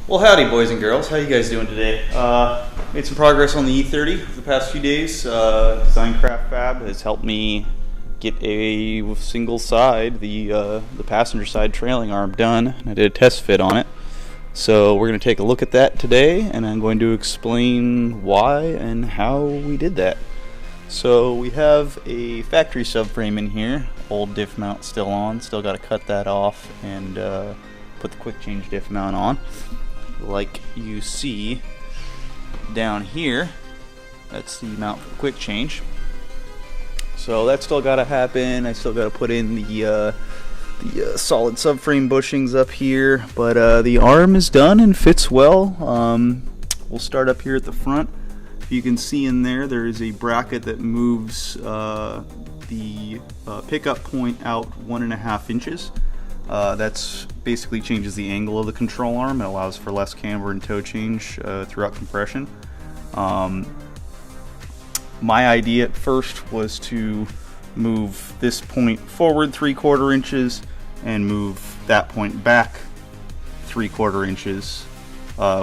Well, howdy, boys and girls. How you guys doing today? Made some progress on the E30 the past few days. Designcraft Fab has helped me get a single side, the passenger side trailing arm done. I did a test fit on it. So we're going to take a look at that today, and I'm going to explain why and how we did that. So we have a factory subframe in here, old diff mount still on, still got to cut that off and put the quick change diff mount on. Like you see down here, that's the mount for the quick change. So that's still got to happen. I still got to put in the solid subframe bushings up here, but the arm is done and fits well. We'll start up here at the front. You can see in there is a bracket that moves the pickup point out 1.5 inches. That's basically changes the angle of the control arm. It allows for less camber and toe change throughout compression. My idea at first was to move this point forward 3/4 inches and move that point back 3/4 inches,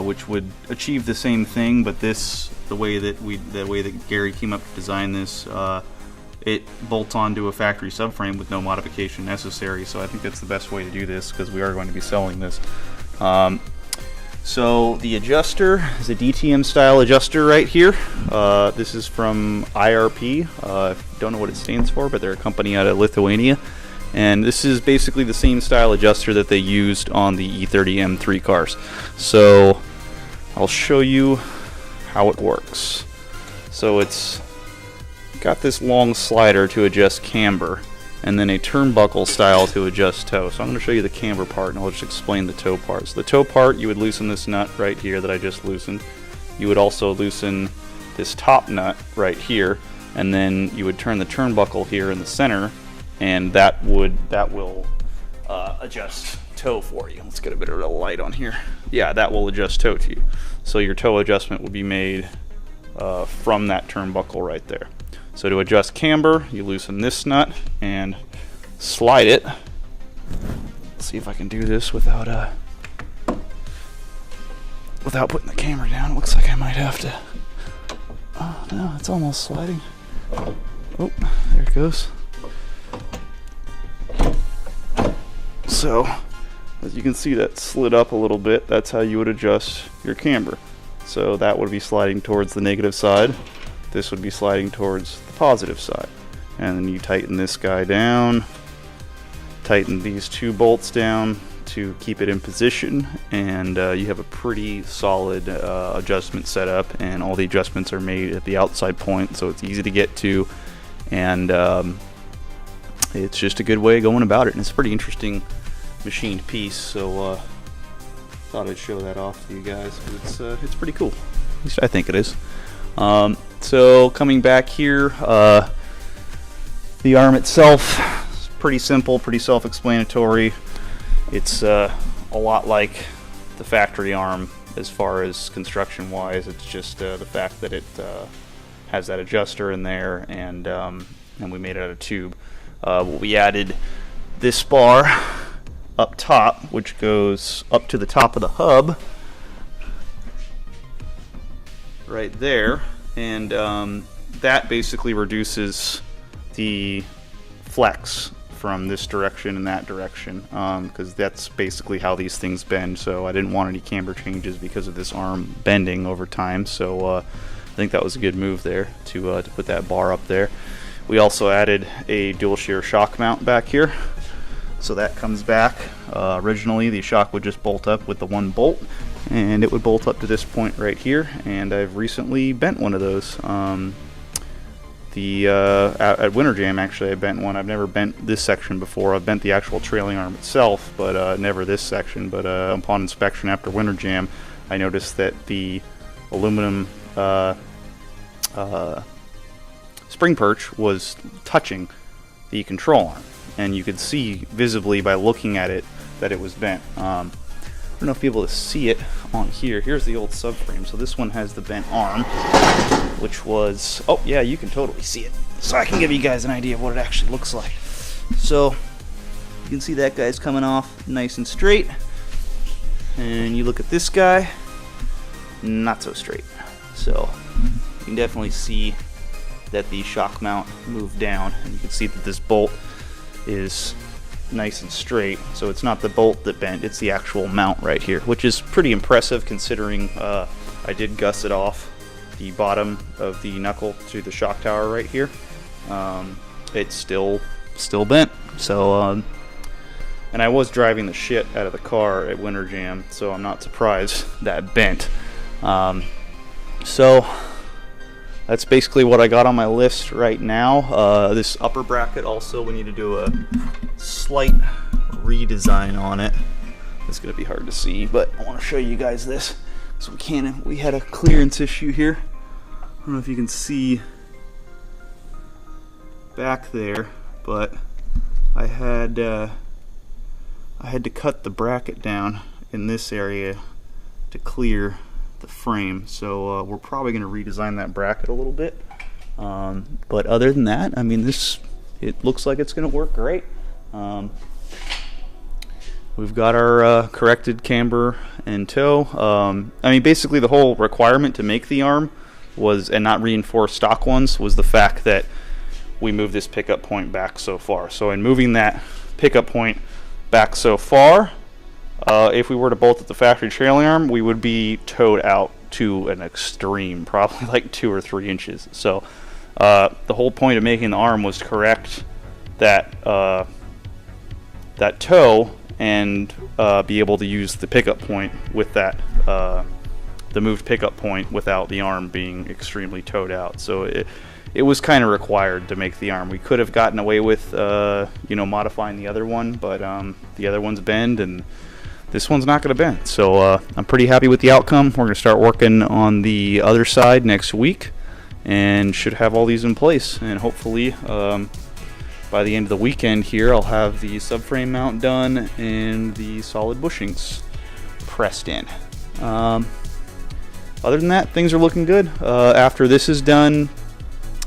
which would achieve the same thing. But the way that Gary came up to design this, it bolts onto a factory subframe with no modification necessary. So I think that's the best way to do this because we are going to be selling this. So the adjuster is a DTM style adjuster right here. This is from IRP. Don't know what it stands for, but they're a company out of Lithuania. And this is basically the same style adjuster that they used on the E30 M3 cars. So I'll show you how it works. So it's got this long slider to adjust camber, and then a turnbuckle style to adjust toe. So I'm going to show you the camber part, and I'll just explain the toe part. So the toe part, you would loosen this nut right here that I just loosened. You would also loosen this top nut right here, and then you would turn the turnbuckle here in the center, and that will adjust toe for you. Let's get a bit of a light on here. Yeah, that will adjust toe to you. So your toe adjustment will be made from that turnbuckle right there. So to adjust camber, you loosen this nut and slide it. Let's see if I can do this without putting the camera down. It looks like I might have to. Oh no, it's almost sliding. Oh, there it goes. So, as you can see, that slid up a little bit. That's how you would adjust your camber. So that would be sliding towards the negative side. This would be sliding towards the positive side. And then you tighten this guy down, tighten these two bolts down to keep it in position, and you have a pretty solid adjustment set up, and all the adjustments are made at the outside point, so it's easy to get to, and it's just a good way of going about it, and it's a pretty interesting machined piece, so thought I'd show that off to you guys. It's pretty cool. At least I think it is. So coming back here, the arm itself is pretty simple, pretty self-explanatory. It's a lot like the factory arm as far as construction-wise. It's just the fact that it has that adjuster in there, and we made it out of tube. We added this bar up top, which goes up to the top of the hub right there, and that basically reduces the flex from this direction and that direction, because that's basically how these things bend. So I didn't want any camber changes because of this arm bending over time, so I think that was a good move there to put that bar up there. We also added a dual shear shock mount back here, so that comes back. Originally the shock would just bolt up with the one bolt, and it would bolt up to this point right here, and I've recently bent one of those. At Winter Jam, actually, I bent one. I've never bent this section before. I've bent the actual trailing arm itself, but never this section. But upon inspection after Winter Jam, I noticed that the aluminum spring perch was touching the control arm, and you could see visibly by looking at it that it was bent. I don't know if you'll be able to see it on here. Here's the old subframe. So this one has the bent arm, which was, oh yeah, you can totally see it. So I can give you guys an idea of what it actually looks like. So you can see that guy's coming off nice and straight. and you look at this guy, not so straight. So you can definitely see that the shock mount moved down, and you can see that this bolt is nice and straight. So it's not the bolt that bent, it's the actual mount right here, which is pretty impressive considering I did gusset off the bottom of the knuckle to the shock tower right here. It's still bent. So and I was driving the shit out of the car at Winter Jam, so I'm not surprised that bent. So that's basically what I got on my list right now. This upper bracket also, we need to do a slight redesign on it. It's going to be hard to see, but I want to show you guys this. So we had a clearance issue here. I don't know if you can see back there, but I had to cut the bracket down in this area to clear the frame. So we're probably going to redesign that bracket a little bit. But other than that, I mean, it looks like it's going to work great. We've got our corrected camber and toe. I mean, basically the whole requirement to make the arm was, and not reinforce stock ones, was the fact that we moved this pickup point back so far. So in moving that pickup point back so far, if we were to bolt at the factory trailing arm, we would be towed out to an extreme, probably like 2 or 3 inches. So the whole point of making the arm was to correct that that toe and be able to use the pickup point with that the moved pickup point without the arm being extremely towed out. So it was kind of required to make the arm. We could have gotten away with modifying the other one, but the other one's bend and this one's not going to bend. So I'm pretty happy with the outcome. We're going to start working on the other side next week and should have all these in place, and hopefully by the end of the weekend here I'll have the subframe mount done and the solid bushings pressed in. Other than that, things are looking good. After this is done,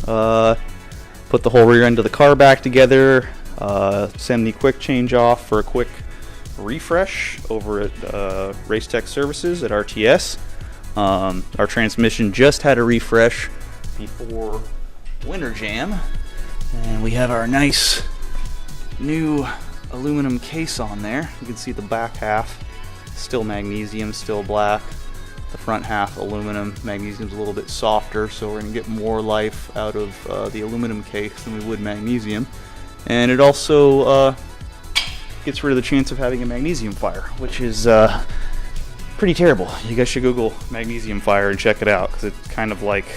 put the whole rear end of the car back together, send the quick change off for a quick refresh over at Race Tech Services at RTS. Our transmission just had a refresh before Winter Jam, and we have our nice new aluminum case on there. You can see the back half still magnesium, still black. The front half aluminum. Magnesium's a little bit softer, so we're going to get more life out of the aluminum case than we would magnesium. And it also gets rid of the chance of having a magnesium fire, which is pretty terrible. You guys should Google magnesium fire and check it out, because it's kind of like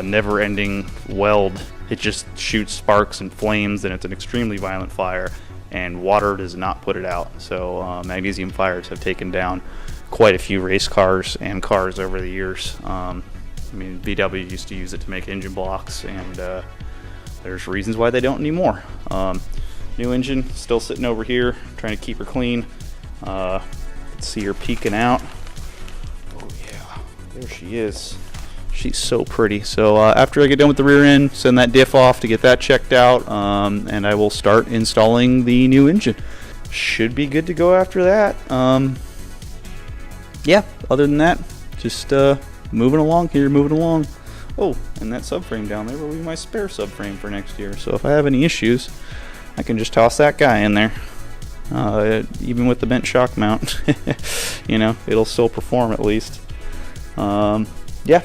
never-ending weld. It just shoots sparks and flames, and it's an extremely violent fire, and water does not put it out. So magnesium fires have taken down quite a few race cars and cars over the years. I mean, VW used to use it to make engine blocks, and there's reasons why they don't anymore. New engine, still sitting over here, trying to keep her clean. Let's see her peeking out. Oh yeah, there she is. She's so pretty. So after I get done with the rear end, send that diff off to get that checked out, and I will start installing the new engine. Should be good to go after that. Yeah, other than that, just moving along here, moving along. Oh, and that subframe down there will be my spare subframe for next year. So if I have any issues, I can just toss that guy in there. Even with the bent shock mount, it'll still perform at least. Yeah,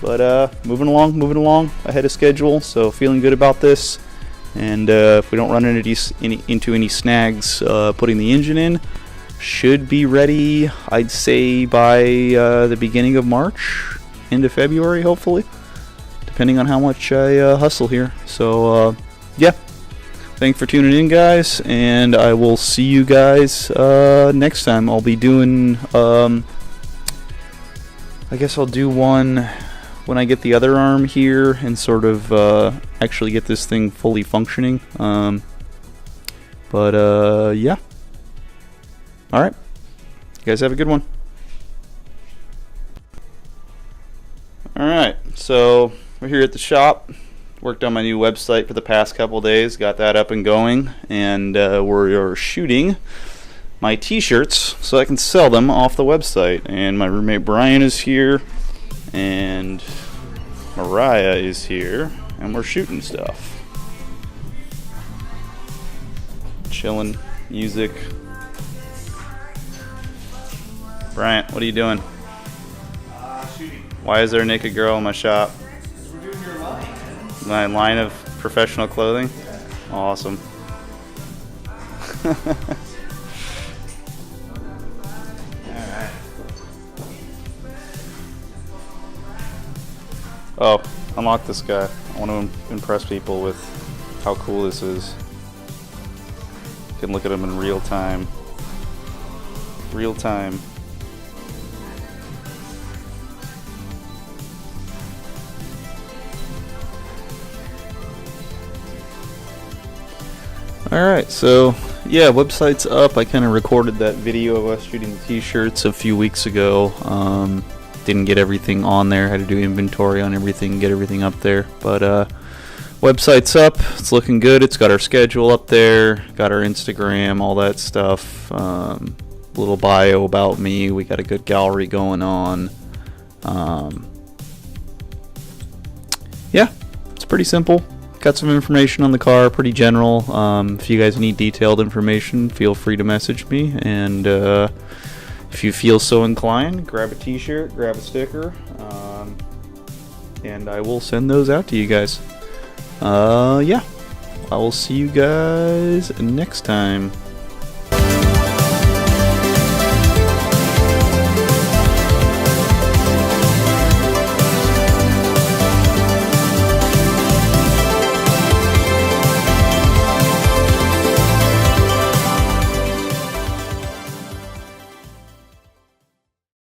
but moving along ahead of schedule. So feeling good about this. And if we don't run into any snags putting the engine in, should be ready, I'd say, by the beginning of March, into February, hopefully, depending on how much I hustle here. So, yeah, thanks for tuning in, guys, and I will see you guys next time. I'll be doing, I guess I'll do one when I get the other arm here and sort of actually get this thing fully functioning. Yeah. All right. You guys have a good one. All right. So we're here at the shop. Worked on my new website for the past couple days. Got that up and going. And we're shooting my t-shirts so I can sell them off the website. And my roommate Brian is here, and Mariah is here, and we're shooting stuff. Chilling, music. Bryant, what are you doing? Shooting. Why is there a naked girl in my shop? Because we're doing your line. My line of professional clothing? Yeah. Awesome. Alright. Oh, unlock this guy. I want to impress people with how cool this is. You can look at him in real time. Real time. Alright, so yeah, website's up. I kind of recorded that video of us shooting the t-shirts a few weeks ago. Didn't get everything on there. Had to do inventory on everything, get everything up there. But website's up. It's looking good. It's got our schedule up there. Got our Instagram, all that stuff. Little bio about me. We got a good gallery going on. Yeah, it's pretty simple. Got some information on the car, pretty general. If you guys need detailed information, feel free to message me. And if you feel so inclined, grab a t-shirt, grab a sticker, and I will send those out to you guys. Yeah, I will see you guys next time.